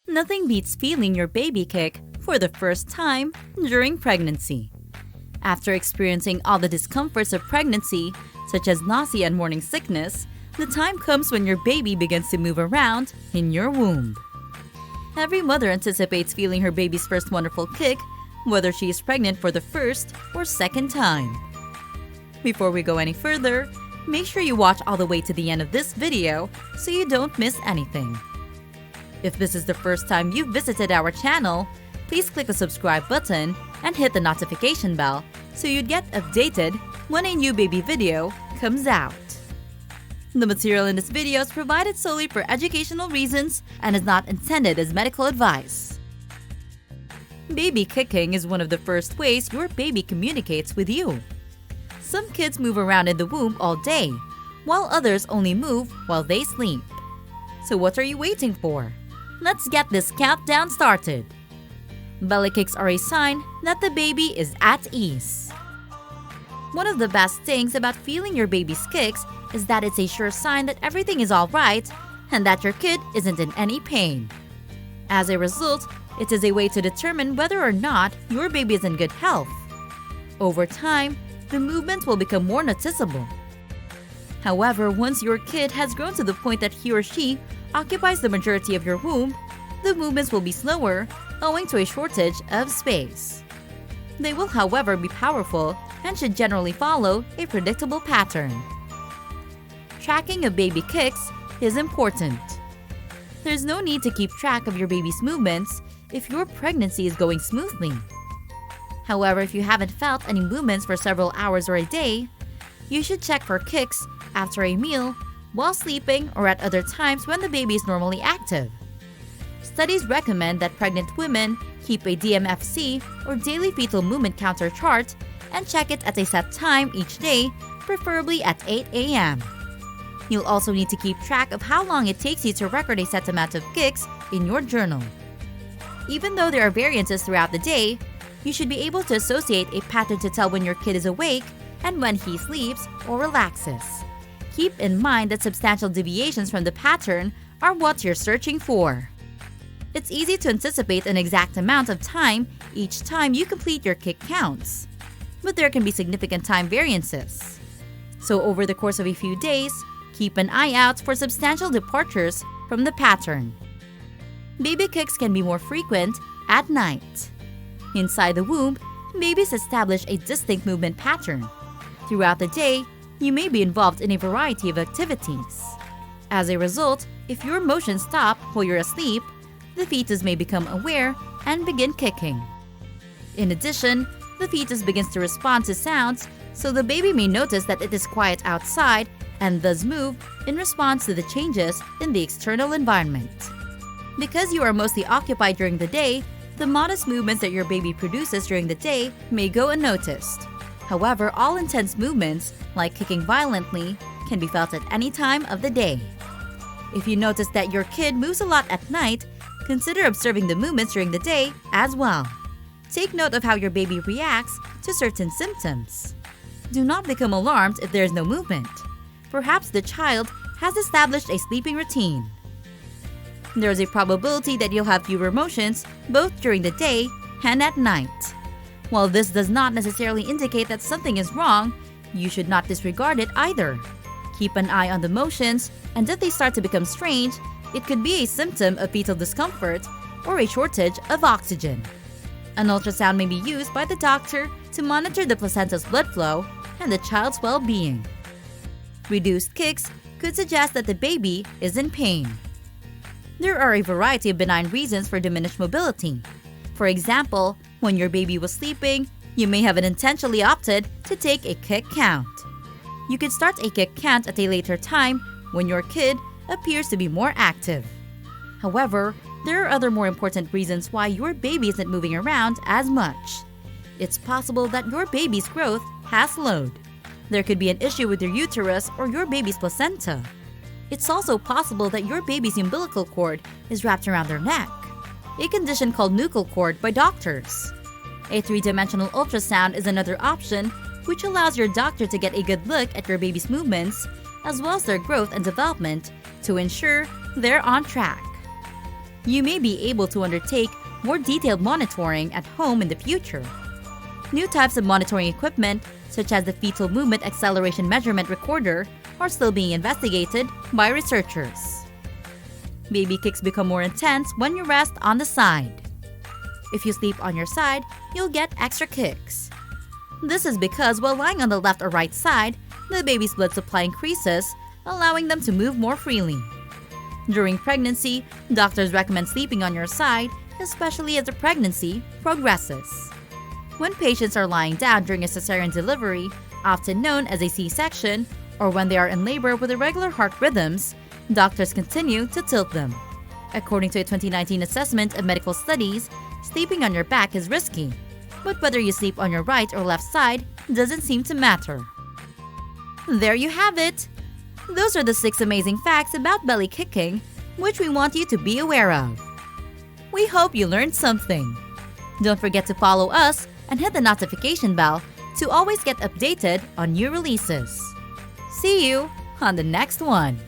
Nothing beats feeling your baby kick for the first time during pregnancy. After experiencing all the discomforts of pregnancy, such as nausea and morning sickness, the time comes when your baby begins to move around in your womb. Every mother anticipates feeling her baby's first wonderful kick, whether she is pregnant for the first or second time. Before we go any further, make sure you watch all the way to the end of this video so you don't miss anything. If this is the first time you've visited our channel, please click the subscribe button and hit the notification bell so you'd get updated when a new baby video comes out. The material in this video is provided solely for educational reasons and is not intended as medical advice. Baby kicking is one of the first ways your baby communicates with you. Some kids move around in the womb all day, while others only move while they sleep. So what are you waiting for? Let's get this countdown started. Belly kicks are a sign that the baby is at ease. One of the best things about feeling your baby's kicks is that it's a sure sign that everything is alright and that your kid isn't in any pain. As a result, it is a way to determine whether or not your baby is in good health. Over time, the movement will become more noticeable. However, once your kid has grown to the point that he or she occupies the majority of your womb, the movements will be slower owing to a shortage of space. They will, however, be powerful and should generally follow a predictable pattern. Tracking of baby kicks is important. There's no need to keep track of your baby's movements if your pregnancy is going smoothly. However, if you haven't felt any movements for several hours or a day, you should check for kicks after a meal, while sleeping, or at other times when the baby is normally active. Studies recommend that pregnant women keep a DMFC or daily fetal movement counter chart and check it at a set time each day, preferably at 8 a.m. You'll also need to keep track of how long it takes you to record a set amount of kicks in your journal. Even though there are variances throughout the day, you should be able to associate a pattern to tell when your kid is awake and when he sleeps or relaxes. Keep in mind that substantial deviations from the pattern are what you're searching for. It's easy to anticipate an exact amount of time each time you complete your kick counts, but there can be significant time variances. So over the course of a few days, keep an eye out for substantial departures from the pattern. Baby kicks can be more frequent at night. Inside the womb, babies establish a distinct movement pattern. Throughout the day, you may be involved in a variety of activities. As a result, if your motions stop while you're asleep, the fetus may become aware and begin kicking. In addition, the fetus begins to respond to sounds, so the baby may notice that it is quiet outside and thus move in response to the changes in the external environment. Because you are mostly occupied during the day, the modest movements that your baby produces during the day may go unnoticed. However, all intense movements, like kicking violently, can be felt at any time of the day. If you notice that your kid moves a lot at night, consider observing the movements during the day as well. Take note of how your baby reacts to certain symptoms. Do not become alarmed if there is no movement. Perhaps the child has established a sleeping routine. There is a probability that you'll have fewer motions both during the day and at night. While this does not necessarily indicate that something is wrong, you should not disregard it either. Keep an eye on the motions, and if they start to become strange, it could be a symptom of fetal discomfort or a shortage of oxygen. An ultrasound may be used by the doctor to monitor the placenta's blood flow and the child's well-being. Reduced kicks could suggest that the baby is in pain. There are a variety of benign reasons for diminished mobility. For example, when your baby was sleeping, you may have unintentionally opted to take a kick count. You could start a kick count at a later time when your kid appears to be more active. However, there are other more important reasons why your baby isn't moving around as much. It's possible that your baby's growth has slowed. There could be an issue with your uterus or your baby's placenta. It's also possible that your baby's umbilical cord is wrapped around their neck, a condition called nuchal cord by doctors. A three-dimensional ultrasound is another option, which allows your doctor to get a good look at your baby's movements as well as their growth and development to ensure they're on track. You may be able to undertake more detailed monitoring at home in the future. New types of monitoring equipment, such as the fetal movement acceleration measurement recorder, are still being investigated by researchers. Baby kicks become more intense when you rest on the side. If you sleep on your side, you'll get extra kicks. This is because while lying on the left or right side, the baby's blood supply increases, allowing them to move more freely. During pregnancy, doctors recommend sleeping on your side, especially as the pregnancy progresses. When patients are lying down during a cesarean delivery, often known as a C-section, or when they are in labor with irregular heart rhythms, doctors continue to tilt them. According to a 2019 assessment of medical studies, sleeping on your back is risky, but whether you sleep on your right or left side doesn't seem to matter. There you have it! Those are the 6 amazing facts about belly kicking, which we want you to be aware of. We hope you learned something. Don't forget to follow us and hit the notification bell to always get updated on new releases. See you on the next one.